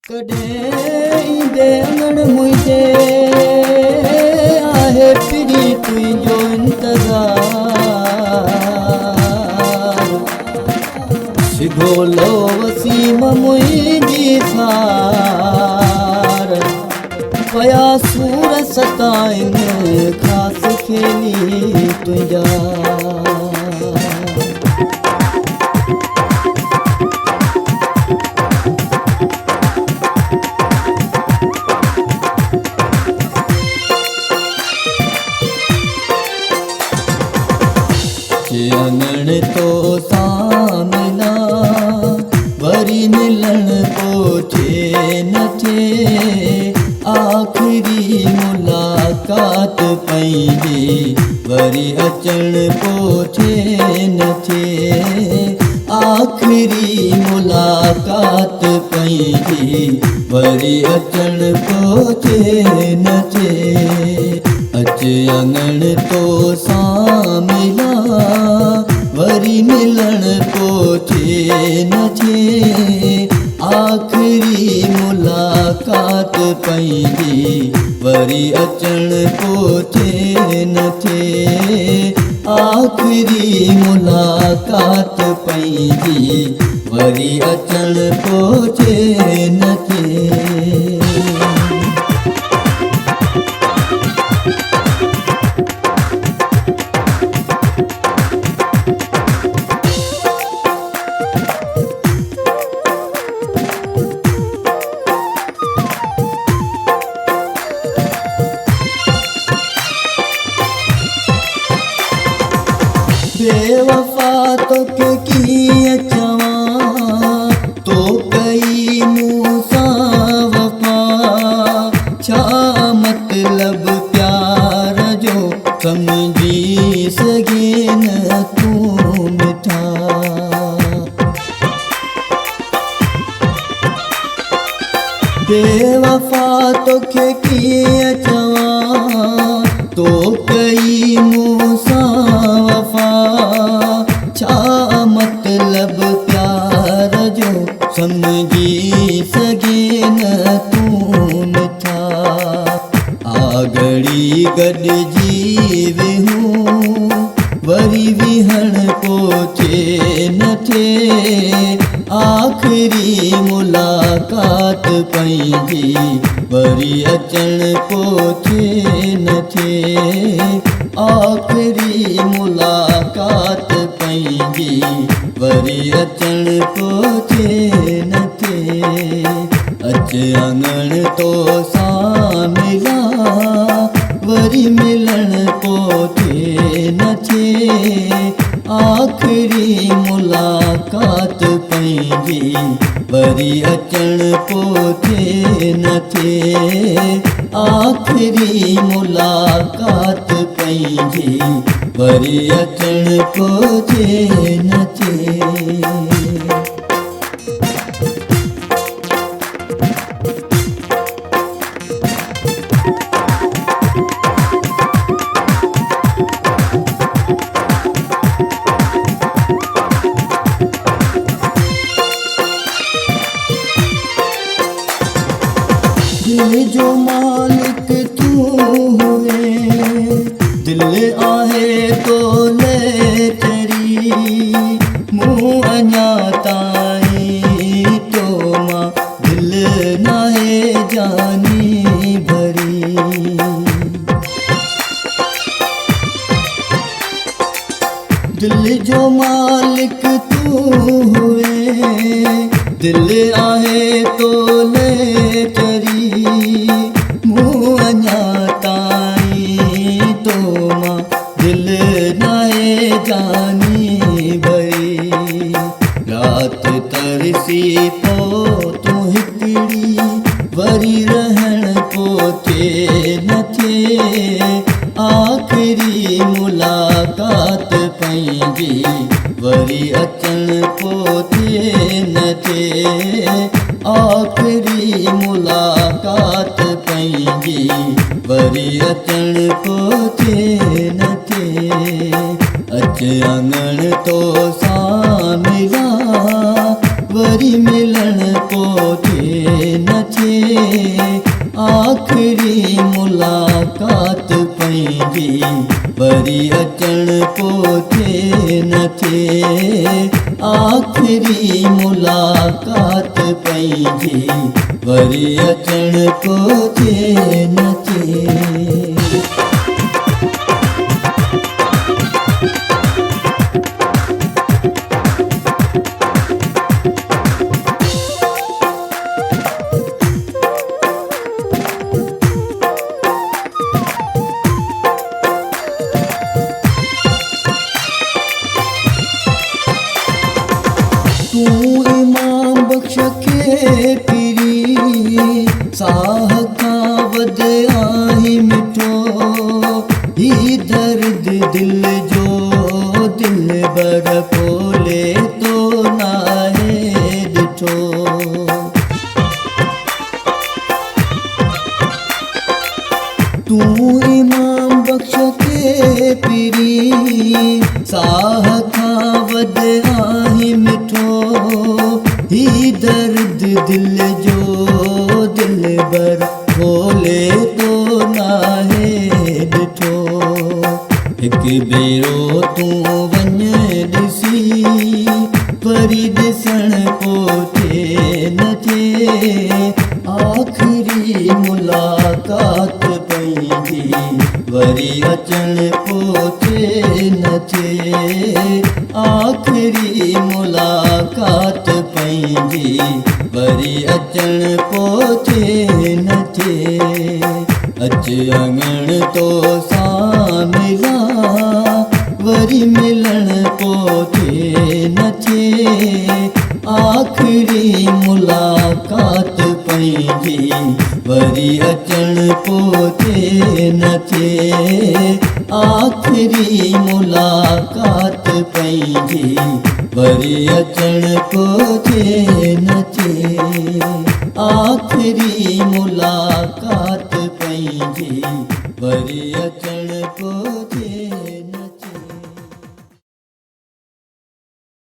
कॾहिं देवण मुझे आहे पिरी तुझो इंतज़ार सिगोलो वसीम मुझी सार पया सूर सताइन खास खेली तुझा अंगण तो सामना वरी मिलन पोचे न थे आखिरी मुलाकात पंहिंजी वरी अचण पोचे न थे आखिरी मुलाकात पंहिंजी वरी अचण पोचे न थे अचे अंगण तो सामना वरी मिलन पोचे न थे आखिरी मुलाकात पंहिंजी वरी अचण पोचे न थे आखिरी मुलाकात पंहिंजी वरी अचण पोचे न थे बेवफा तोखे कीअं चवां तो कई मूंसां वफ़ा छा मतलब प्यार जो समझी सघे न तूं मिठा बेवफा तोखे कीअं चवां तो कई मूंसां वफ़ा छा मतलब प्यार जो समझी सघे न तूं मिठा आगड़ी गॾिजी विहूं वरी विहण पोचे न थे आखिरी मुलाकात पंहिंजी वरी अचण पोचे न थे आखिरी मुलाकात पंहिंजी वरी अचण पोचे न थे अच अंगण तो सामना वरी मिलन पोचे न थे आखिरी मुलाकात पंहिंजी वरी अचण पोचे न थे आखिरी मुलाकात पंहिंजी वरी अचण पोचे न थे दिल जो मालिक तू हुए दिल आहे तो ले तेरी मुँह अञा ताईं तो मां दिल नाहे जानी भरी दिल जो मालिक तू हुए दिल आहे तो ले तेरी मुँह अञा ताईं तो मां दिल नाहे जानी भई रात तरसी पो तूं हिकिड़ी वरी रहण पोचे न थे आखिरी मुलाकात पंहिंजी वरी अचण पोचे न थे आखिरी मुलाकात पंहिंजी वरी अचण पोचे न थे अच अंगण तो सामना वरी मिलन पोचे न पंहिंजी वरी अचण पोइ थिए न थिए आख़िरी मुलाक़ात पंहिंजी वरी अचण पोइ थिए न थिए तूं इमाम बख़्श खे पिरी साह खां वधि आहीं मिठो ही दर्द दिल जो दिल बर खोले तो नाहे ॾिठो तूं इमाम बख़्श खे पिरी साह खां वधि आहीं मिठो ही दर्द दिल जो दिल बर खोले तो नाहे ॾिठो हिकु भेरो तूं वञ ॾिसी वरी ॾिसण पोइ थिए न थिए आख़िरी मुलाक़ात पंहिंजी वरी अचण पोइ थिए न थिए आख़िरी मुलाक़ात पंहिंजी वरी अचण पोइ थिए न थिए अच अङण तो सां मिलां वरी मिलण पोइ थिए न थिए आख़िरी मुलाक़ात पंहिंजी वरी अचण पोइ थिए न थिए आख़िरी मुलाक़ात पंहिंजी वरी अचण पोइ थिए न थिए आख़िरी मुलाक़ात पंहिंजी वरी अचण पोइ थिए